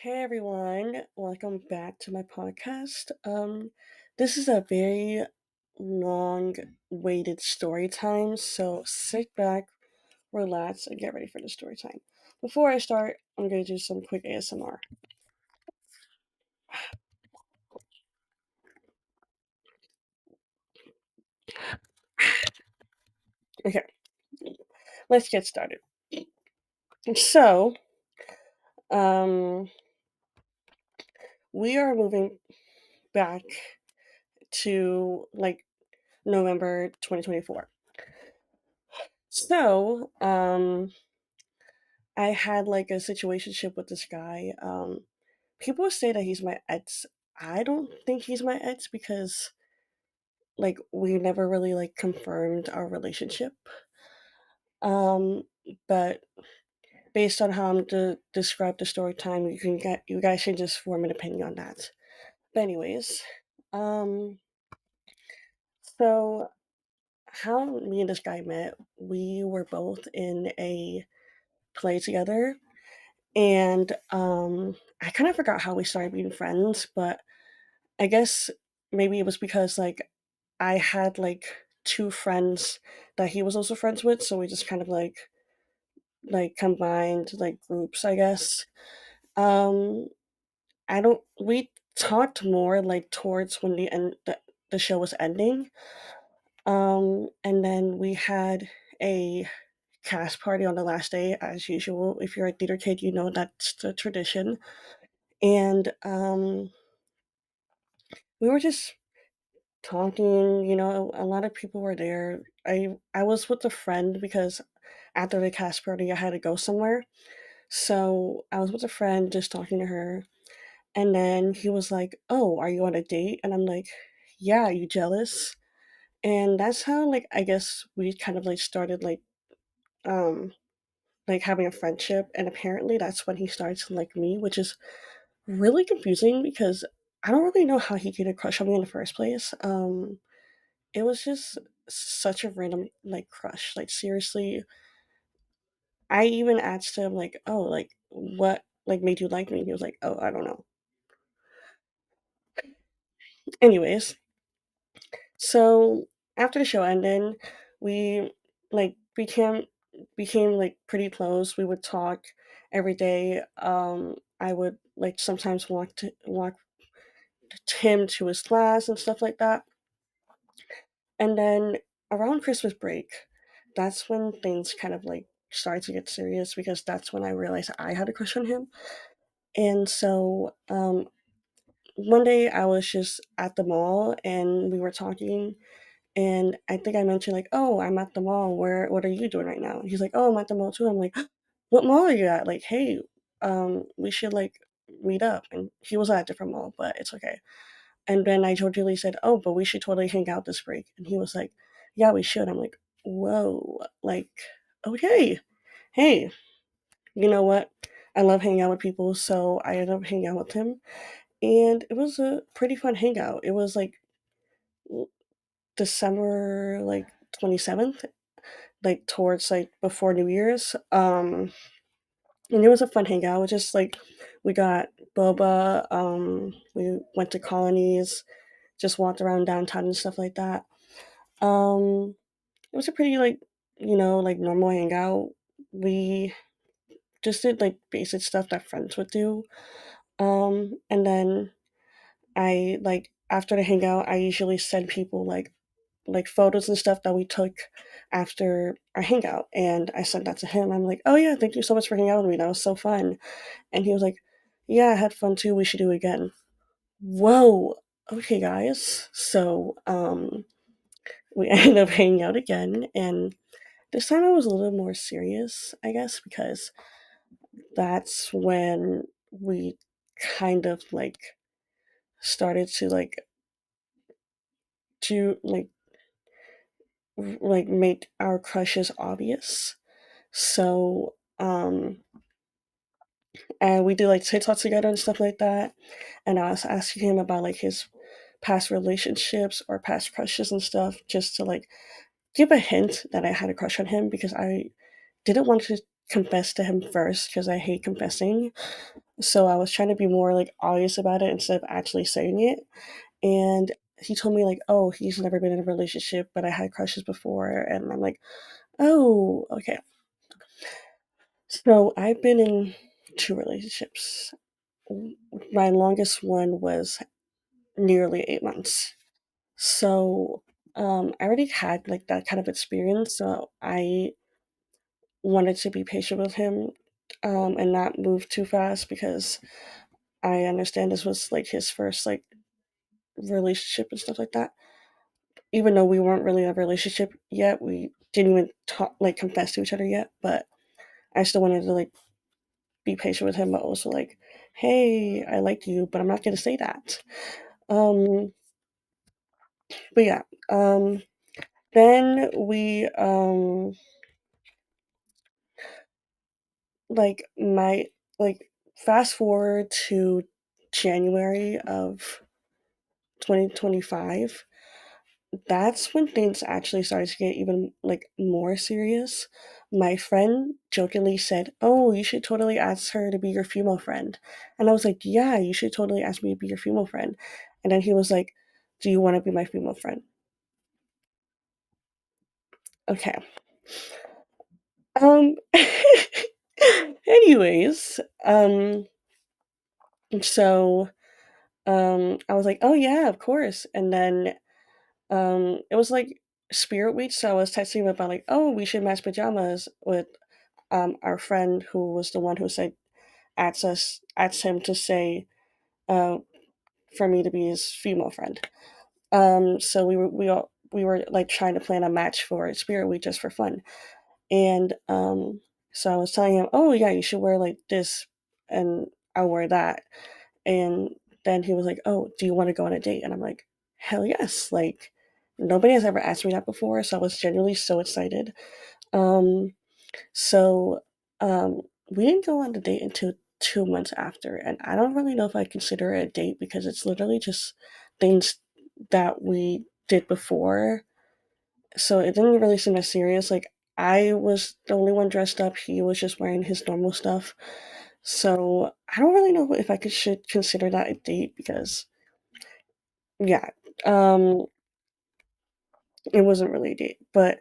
Hey everyone, welcome back to my podcast. This is a very long waited story time, so sit back, relax, and get ready for the story time. Before I start, I'm going to do some quick ASMR. Okay, let's get started. So, um, we are moving back to November 2024. So, I had like a situationship with this guy. People say that he's my ex. I don't think he's my ex because we never really confirmed our relationship. Um, but based on how I'm to describe the story time, you guys can just form an opinion on that. But anyways, um, so how me and this guy met, we were both in a play together, and I kind of forgot how we started being friends, but I guess maybe it was because I had two friends that he was also friends with, so we just kind of combined groups, I guess. Um I don't we talked more towards when the show was ending. And then we had a cast party on the last day as usual. If you're a theater kid, you know that's the tradition. And we were just talking, a lot of people were there. I was with a friend because after the cast party I had to go somewhere. So I was with a friend just talking to her, and then he was like, "Oh, are you on a date?" And I'm like, "Yeah, you jealous?" And that's how I guess we kind of started um having a friendship, and apparently that's when he started to like me, which is really confusing because I don't really know how he get a crush on me in the first place. It was just such a random crush. Like seriously, I even asked him "Oh, what made you like me?" He was like, "Oh, I don't know." Anyways, so after the show ended, we became pretty close. We would talk every day. I would sometimes walk him to his class and stuff like that. And then around Christmas break, that's when things kind of started to get serious because that's when I realized I had a crush on him. And so one day I was just at the mall and we were talking, and I think I mentioned "Oh, I'm at the mall. What are you doing right now?" And he's like, "Oh, I'm at the mall too." I'm like, "What mall are you at?" Like, "Hey, we should meet up." And he was at a different mall, but it's okay. And then I jokingly said, "Oh, but we should totally hang out this break." And he was like, "Yeah, we should." I'm like, "Whoa, okay, hey, you know what? I love hanging out with people, so I ended up hanging out with him, and it was a pretty fun hangout. It was December 27th, towards before New Year's. And it was a fun hangout. Just we got boba. We went to colonies, just walked around downtown and stuff like that. Um, it was a pretty normal hangout. We just did basic stuff that friends would do. And then I after the hangout, I usually send people photos and stuff that we took after our hangout, and I sent that to him. I'm like, "Oh yeah, thank you so much for hanging out with me. That was so fun." And he was like, "Yeah, I had fun too. We should do it again." Whoa. Okay, guys. So we ended up hanging out again, and this time it was a little more serious, I guess, because that's when we kind of started to to make our crushes obvious. So and we did TikToks together and stuff like that. And I was asking him about his past relationships or past crushes and stuff, just to give a hint that I had a crush on him because I didn't want to confess to him first because I hate confessing. So I was trying to be more like obvious about it instead of actually saying it. And he told me like, oh, he's never been in a relationship, but I had crushes before. And I'm like, oh, okay. So I've been in two relationships. My longest one was nearly 8 months. So I already had like that kind of experience. So I wanted to be patient with him and not move too fast because I understand this was like his first like relationship and stuff like that. Even though we weren't really in a relationship yet, we didn't even talk like confess to each other yet. But I still wanted to like be patient with him, but also like, hey, I like you, but I'm not gonna say that. Um, but yeah, then we like my like fast forward to January of 2025. That's when things actually started to get even like more serious. My friend jokingly said, "Oh, you should totally ask her to be your female friend." And I was like, "Yeah, you should totally ask me to be your female friend." And then he was like, "Do you want to be my female friend?" Okay. Um anyways, so I was like, "Oh yeah, of course." And then it was like Spirit Week, so I was texting him about like, "Oh, we should match pajamas with our friend who was the one who said asked him to say uh, for me to be his female friend. So we were like trying to plan a match for Spirit Week just for fun, and so I was telling him, oh yeah, you should wear like this, and I'll wear that, and then he was like, oh, do you want to go on a date? And I'm like, hell yes, like nobody has ever asked me that before, so I was genuinely so excited. Um, So, um, we didn't go on the date until 2 months after, and I don't really know if I consider it a date because it's literally just things that we did before. So it didn't really seem as serious. Like I was the only one dressed up. He was just wearing his normal stuff. So I don't really know if I should consider that a date because yeah, um, it wasn't really a date. But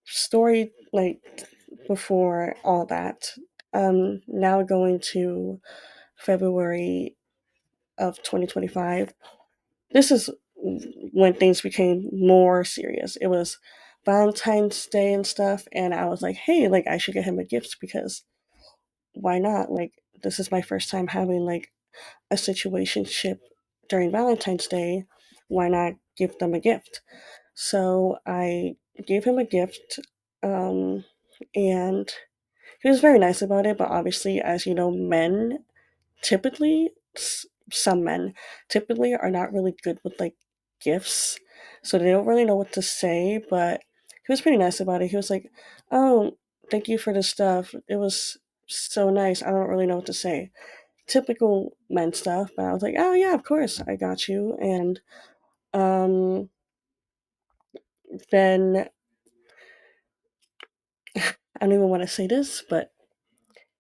story like before all that, now going to February of 2025, this is when things became more serious. It was Valentine's Day and stuff, and I was like, hey, like I should get him a gift because why not? Like this is my first time having like a situationship during Valentine's Day. Why not give them a gift? So I gave him a gift, um, and he was very nice about it. But obviously, as you know, men typically, some men typically are not really good with like gifts, so they don't really know what to say. But he was pretty nice about it. He was like, "Oh, thank you for the stuff. It was so nice. I don't really know what to say." Typical men stuff. But I was like, "Oh yeah, of course, I got you." And um, then I don't even want to say this, but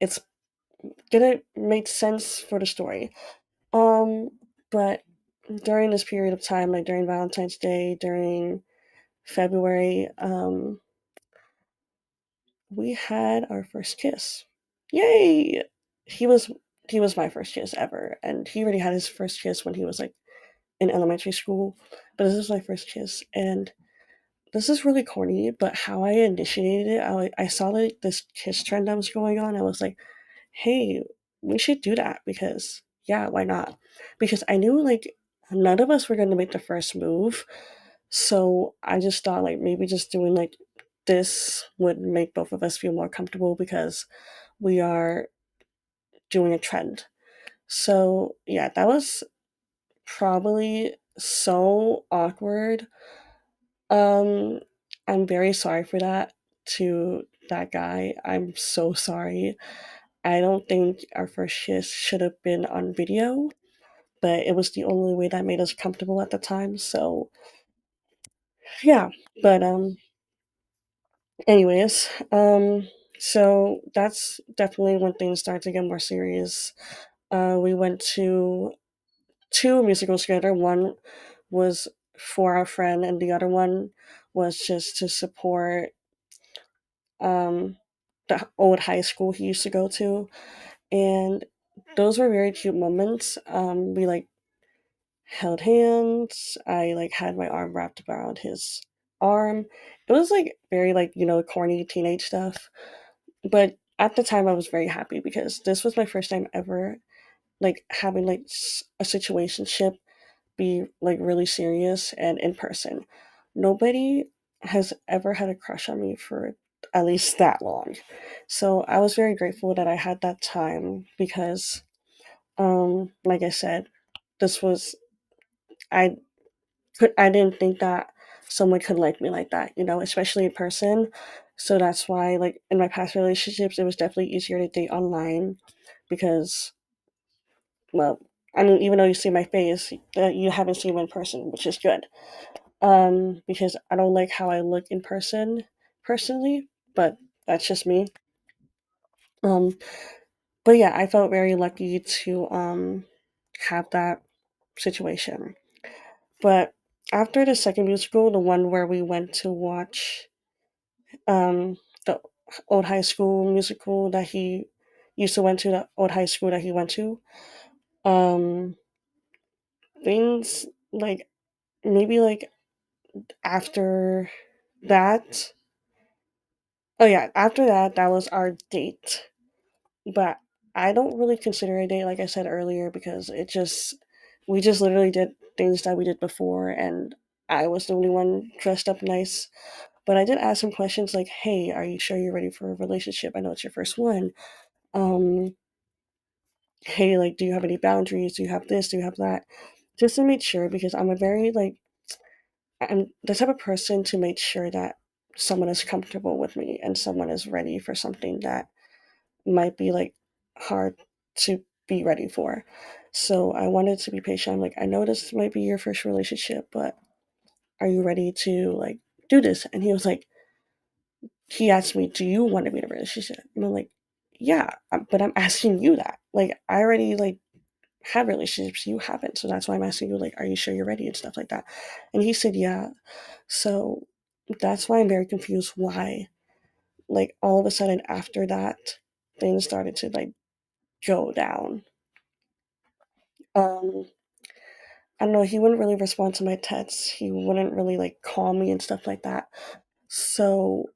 it's gonna make sense for the story. Um, but during this period of time, like during Valentine's Day, during February, we had our first kiss. Yay! He was he was my first kiss ever, and he already had his first kiss when he was like in elementary school. But this is my first kiss, and this is really corny. But how I initiated it, I saw like this kiss trend that was going on. I was like, hey, we should do that because yeah, why not? Because I knew like none of us were going to make the first move. So I just thought like maybe just doing like this would make both of us feel more comfortable because we are doing a trend. So yeah, that was probably so awkward. Um I'm very sorry for that to that guy. I'm so sorry. I don't think our first kiss should have been on video, but it was the only way that made us comfortable at the time. So yeah, but anyways, so that's definitely when things start to get more serious. We went to two musicals together. One was for our friend, and the other one was just to support um, the old high school he used to go to. And those were very cute moments. We like held hands. I like had my arm wrapped around his arm. It was like very like, corny teenage stuff. But at the time I was very happy because this was my first time ever like having like a situationship be like really serious and in person. Nobody has ever had a crush on me for at least that long. So I was very grateful that I had that time because like I said, this was I I didn't think that someone could like me like that, especially in person. So that's why like in my past relationships it was definitely easier to date online because well, I mean even though you see my face, you haven't seen me in person, which is good. Because I don't like how I look in person personally, but that's just me. Um, but yeah, I felt very lucky to have that situation. But after the second musical, the one where we went to watch the old high school musical that he used to went to, the old high school that he went to, um, things like maybe like after that. Oh yeah, after that, that was our date. But I don't really consider it a date, like I said earlier, because we just literally did things that we did before, and I was the only one dressed up nice. But I did ask him questions like, "Hey, are you sure you're ready for a relationship? I know it's your first one. Um, hey, like, do you have any boundaries? Do you have this? Do you have that?" Just to make sure, because I'm the type of person to make sure that someone is comfortable with me and someone is ready for something that might be like hard to be ready for. So I wanted to be patient. I'm like, I know this might be your first relationship, but are you ready to like do this? And he asked me, do you want to be in a relationship? And I'm like, yeah, but I'm asking you that. Like, I already like have relationships, you haven't. So that's why I'm asking you, like, are you sure you're ready and stuff like that? And he said, yeah. So that's why I'm very confused why, like, all of a sudden after that, things started to like go down. Um, I don't know, he wouldn't really respond to my texts. He wouldn't really like call me and stuff like that. So,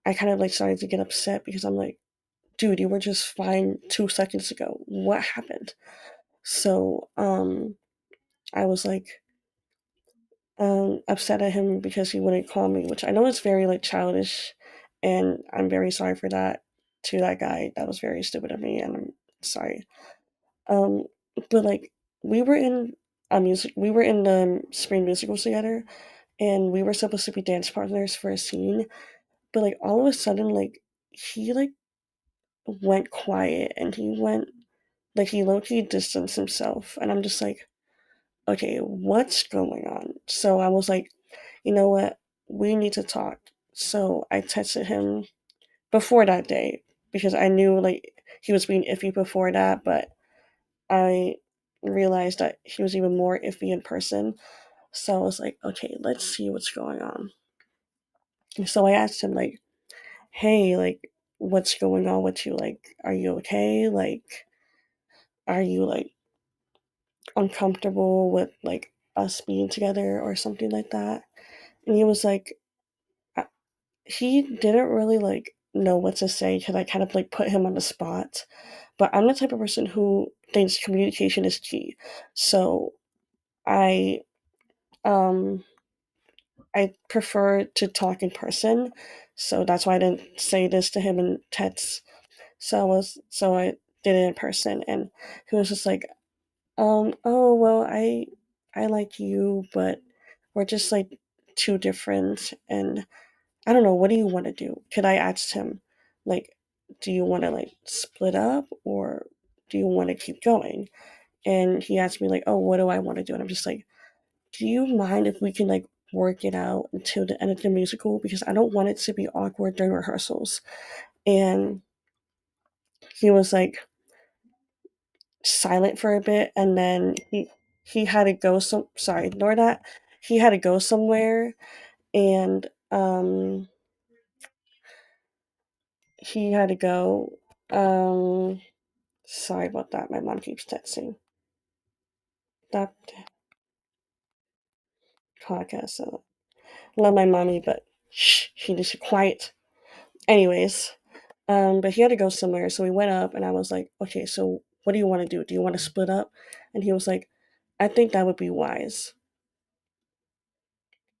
I kind of like started to get upset because I'm like, dude, you were just fine 2 seconds ago. What happened? So, I was like, upset at him because he wouldn't call me, which I know is very like childish, and I'm very sorry for that to that guy. That was very stupid of me, and I'm sorry. Um, but like we were in the spring musicals together, and we were supposed to be dance partners for a scene. But like all of a sudden, like he like went quiet, and he low key distanced himself, and I'm just like, okay, what's going on? So I was like, you know what, we need to talk. So I texted him before that day because I knew like he was being iffy before that, but I realized that he was even more iffy in person. So I was like, okay, let's see what's going on. And so I asked him, like, hey, like, what's going on with you? Like, are you okay? Like, are you like uncomfortable with like us being together or something like that? And he was like, uh, he didn't really like know what to say because I kind of like put him on the spot. But I'm the type of person who thinks communication is key. So I um I prefer to talk in person, so that's why I didn't say this to him in text. So I did it in person, and he was just like, oh well, I like you, but we're just like too different, and I don't know. What do you want to do?" Could I ask him, like, do you want to like split up or do you want to keep going? And he asked me like, oh, what do I want to do? And I'm just like, do you mind if we can like work it out until the end of the musical because I don't want it to be awkward during rehearsals. And he was like, silent for a bit, and then he had to go some sorry, ignore that. He had to go somewhere, and he had to go. Sorry about that. My mom keeps texting. That podcast. So love my mommy, but shh, she needs to be quiet. Anyways, but he had to go somewhere, so we went up, and I was like, okay, so what do you want to do? Do you want to split up? And he was like, I think that would be wise.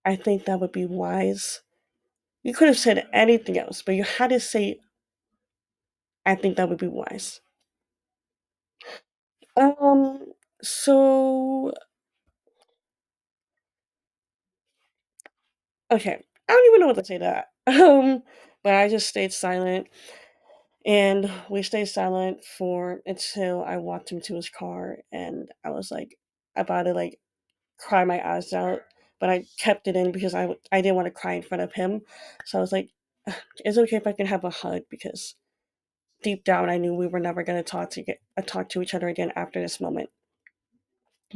I think that would be wise. You could have said anything else, but you had to say, I think that would be wise. Um, so okay, I don't even know what to say to that. But I just stayed silent, and we stayed silent for until I walked him to his car, and I was like about to like cry my eyes out, but I kept it in because I didn't want to cry in front of him. So I was like, it's okay if I can have a hug because deep down I knew we were never going to talk to each other again after this moment.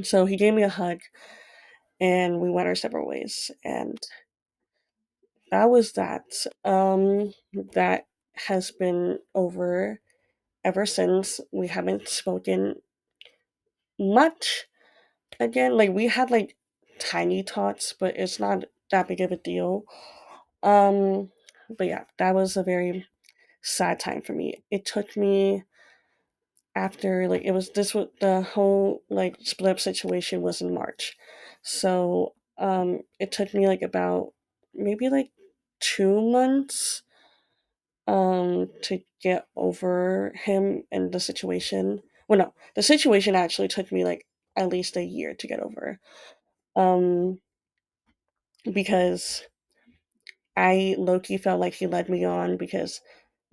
So he gave me a hug, and we went our separate ways, and that was that. That has been over ever since. We haven't spoken much again. Like we had like tiny talks, but it's not that big of a deal. Um, but yeah, that was a very sad time for me. It took me after like it was this was the whole like split up situation was in March. So it took me like about maybe like 2 months to get over him and the situation. Well no, the situation actually took me like at least a year to get over. Um because I low key felt like he led me on because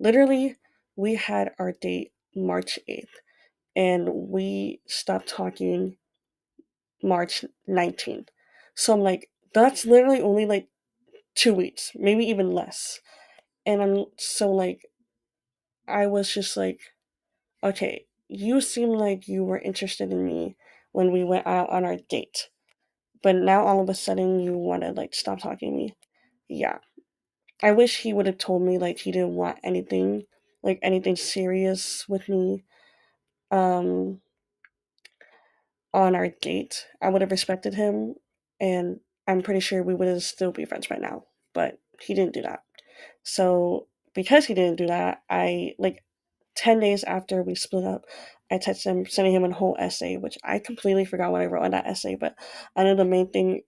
literally we had our date March 8th and we stopped talking March 19th. So I'm like, that's literally only like 2 weeks, maybe even less. And I'm so like, I was just like, okay, you seem like you were interested in me when we went out on our date. But now all of a sudden you want to like stop talking to me. Yeah. I wish he would have told me like he didn't want anything, like anything serious with me. Um on our date, I would have respected him, and I'm pretty sure we would have still be friends right now. But he didn't do that. So because he didn't do that, I like 10 days after we split up, I texted him, sending him a whole essay, which I completely forgot what I wrote in that essay. But I know the main thing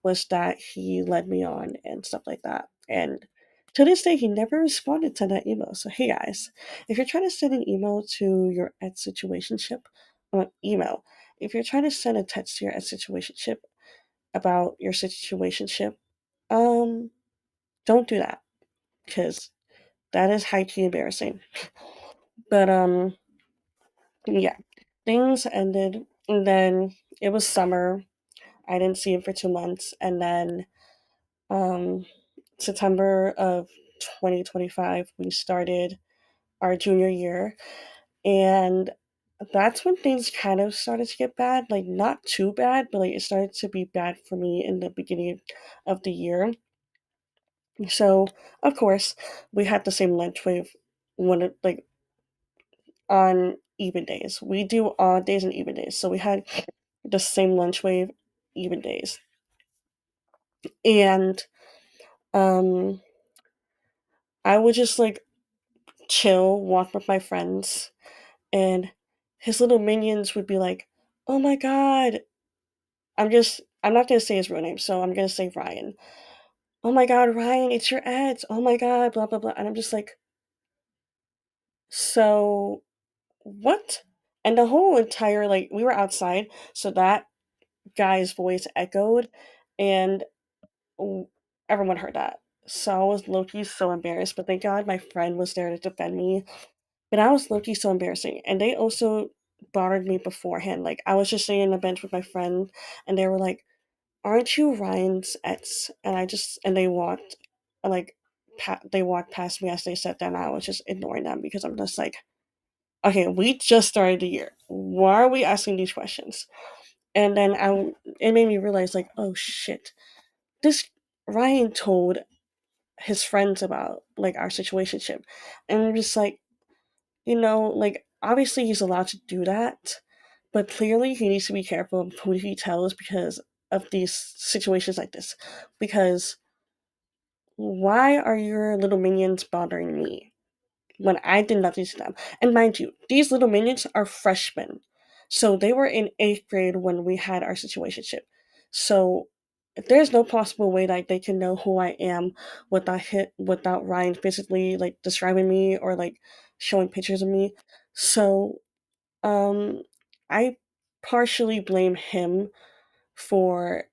was that he led me on and stuff like that. And to this day, he never responded to that email. So hey guys, if you're trying to send an email to your ex situationship, email. If you're trying to send a text to your ex situationship about your situationship, um, don't do that because that is high key embarrassing. But yeah, things ended, and then it was summer. I didn't see him for 2 months, and then um, September of 2025, we started our junior year, and that's when things kind of started to get bad. Like not too bad, but like it started to be bad for me in the beginning of the year. So of course, we had the same lunch wave like on even days. We do odd days and even days. So we had the same lunch wave, even days. And um I would just like chill, walk with my friends, and his little minions would be like, "Oh my god." I'm not gonna say his real name, so I'm gonna say Ryan. "Oh my god, Ryan, it's your ex. Oh my god, blah blah blah." And I'm just like, "So what?" And the whole entire like we were outside, so that guy's voice echoed, and w- everyone heard that. So I was low-key so embarrassed, but thank God my friend was there to defend me. But I was low-key so embarrassing. And they also bothered me beforehand. Like I was just sitting on the bench with my friend and they were like, aren't you Ryan's ex? And I just and they walked like they walked past me as they sat down. I was just ignoring them because I'm just like, okay, we just started the year. Why are we asking these questions? And then it made me realize, like, oh shit, this Ryan told his friends about like our situationship, and I'm just like, like obviously he's allowed to do that, but clearly he needs to be careful of who he tells because of these situations like this. Because why are your little minions bothering me when I did nothing to them? And mind you, these little minions are freshmen. So they were in eighth grade when we had our situationship. So there's no possible way that they can know who I am without Ryan physically like describing me or like showing pictures of me. So I partially blame him for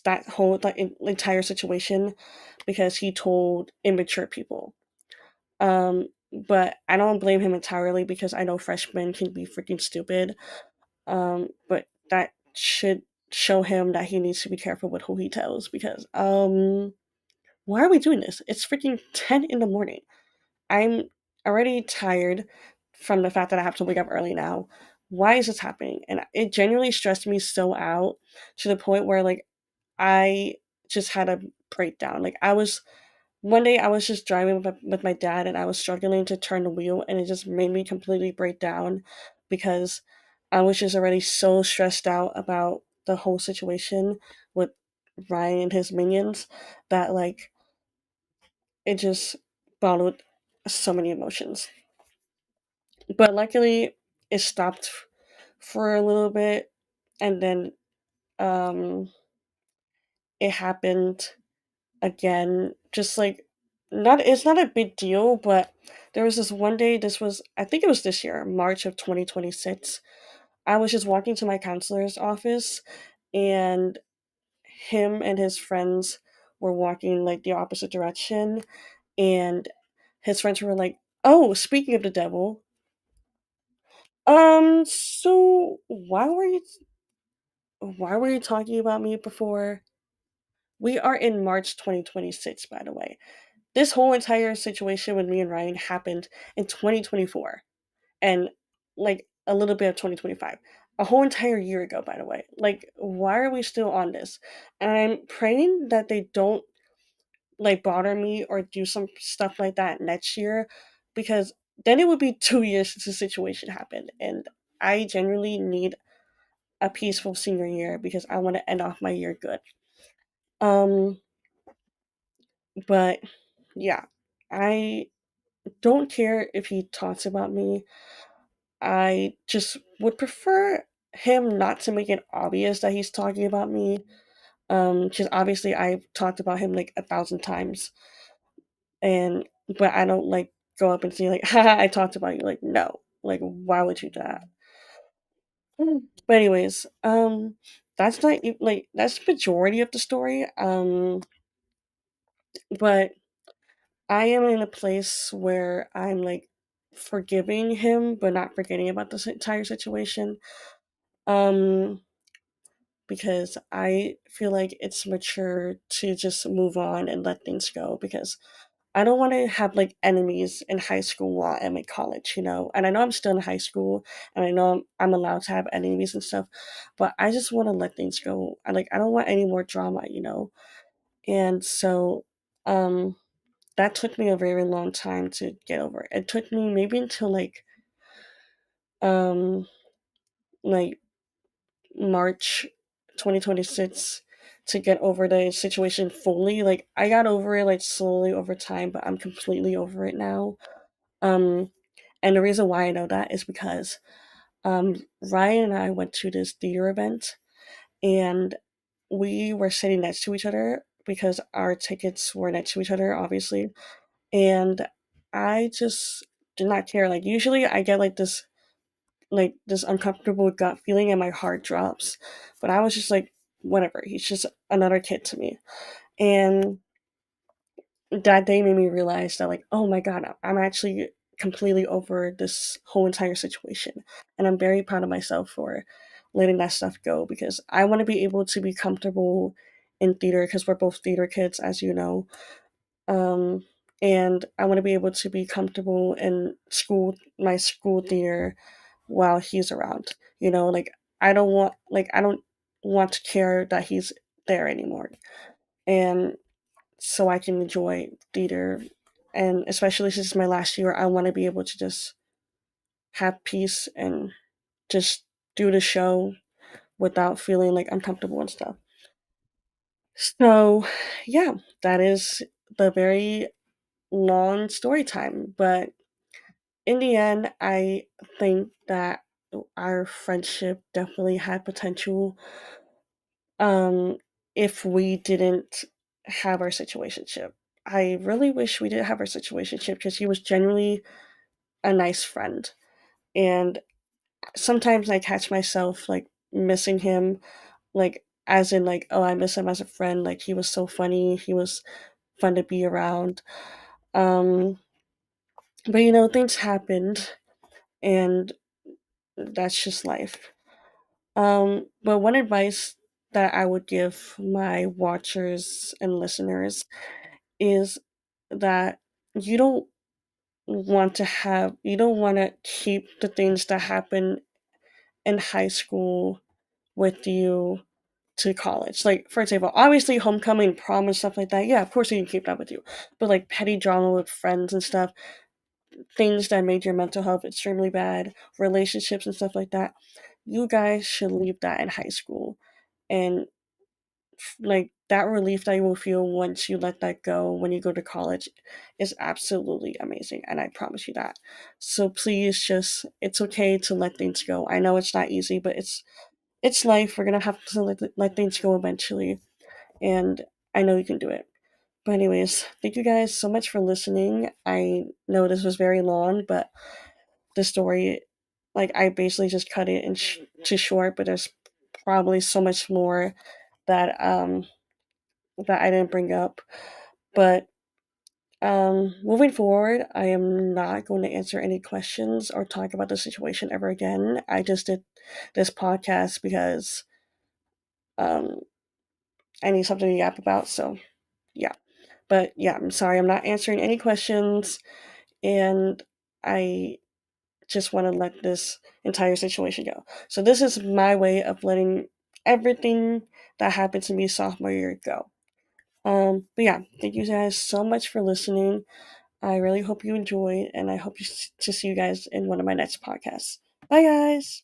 that whole like entire situation because he told immature people. But I don't blame him entirely because I know freshmen can be freaking stupid. But that should show him that he needs to be careful with who he tells because why are we doing this? It's freaking 10 in the morning. I'm already tired from the fact that I have to wake up early now. Why is this happening? And it genuinely stressed me so out to the point where like I just had a breakdown. Like I was one day I was just driving with my dad and I was struggling to turn the wheel and it just made me completely break down because I was just already so stressed out about the whole situation with Ryan and his minions that like it just bottled so many emotions. But luckily it stopped for a little bit and then um it happened again, just like not it's not a big deal, but there was this one day, this was I think it was this year, March of 2026. I was just walking to my counselor's office and him and his friends were walking like the opposite direction and his friends were like, "Oh, speaking of the devil, so why were you talking about me before?" We are in March 2026, by the way. This whole entire situation with me and Ryan happened in 2024 and like a little bit of 2025. A whole entire year ago, by the way. Like, why are we still on this? And I'm praying that they don't like bother me or do some stuff like that next year because then it would be 2 years since the situation happened. And I genuinely need a peaceful senior year because I want to end off my year good. Um, but yeah, I don't care if he talks about me. I just would prefer him not to make it obvious that he's talking about me. Because obviously I've talked about him like 1,000 times, and but I don't like go up and say like, "Haha, I talked about you." Like, no, like why would you do that? But anyways, that's like that's the majority of the story. But I am in a place where I'm like forgiving him, but not forgetting about this entire situation. Um, because I feel like it's mature to just move on and let things go because I don't want to have like enemies in high school while I'm in college, And I know I'm still in high school and I know I'm allowed to have enemies and stuff, but I just want to let things go. I don't want any more drama. And so um that took me a very long time to get over. It took me maybe until um like March 2026 to get over the situation fully. Like I got over it like slowly over time, but I'm completely over it now. Um and the reason why I know that is because Ryan and I went to this theater event and we were sitting next to each other because our tickets were next to each other obviously. And I just did not care. Like usually I get like this uncomfortable gut feeling and my heart drops. But I was just like, whatever, he's just another kid to me. And that day made me realize that like, oh my god, I'm actually completely over this whole entire situation. And I'm very proud of myself for letting that stuff go because I want to be able to be comfortable in theater because we're both theater kids, as you know. Um and I want to be able to be comfortable in my school theater while he's around. Like I don't want to care that he's there anymore. And so I can enjoy theater, and especially since it's my last year, I want to be able to just have peace and just do the show without feeling like uncomfortable and stuff. So, yeah, that is the very long story time. But in the end, I think that our friendship definitely had potential, um, if we didn't have our situationship. I really wish we didn't have our situationship because he was genuinely a nice friend. And sometimes I catch myself like missing him, like as in like, oh, I miss him as a friend. Like he was so funny. He was fun to be around. Um, but things happened, and that's just life. But one advice that I would give my watchers and listeners is that you don't you don't want to keep the things that happen in high school with you to college. Like, for example, obviously homecoming, prom, and stuff like that. Yeah, of course you can keep that with you. But like petty drama with friends and stuff, things that made your mental health extremely bad, relationships and stuff like that, you guys should leave that in high school. And like that relief that you will feel once you let that go when you go to college is absolutely amazing, and I promise you that. So please, just it's okay to let things go. I know it's not easy, but it's life. We're gonna have to let things go eventually, and I know you can do it. But anyways, thank you guys so much for listening. I know this was very long, but the story, like I basically just cut it to short, but there's probably so much more that I didn't bring up. But moving forward, I am not going to answer any questions or talk about the situation ever again. I just did this podcast because um I need something to yap about. So yeah. But yeah, I'm sorry, I'm not answering any questions, and I just want to let this entire situation go. So this is my way of letting everything that happened to me sophomore year go. But yeah, thank you guys so much for listening. I really hope you enjoyed, and I hope to see you guys in one of my next podcasts. Bye, guys.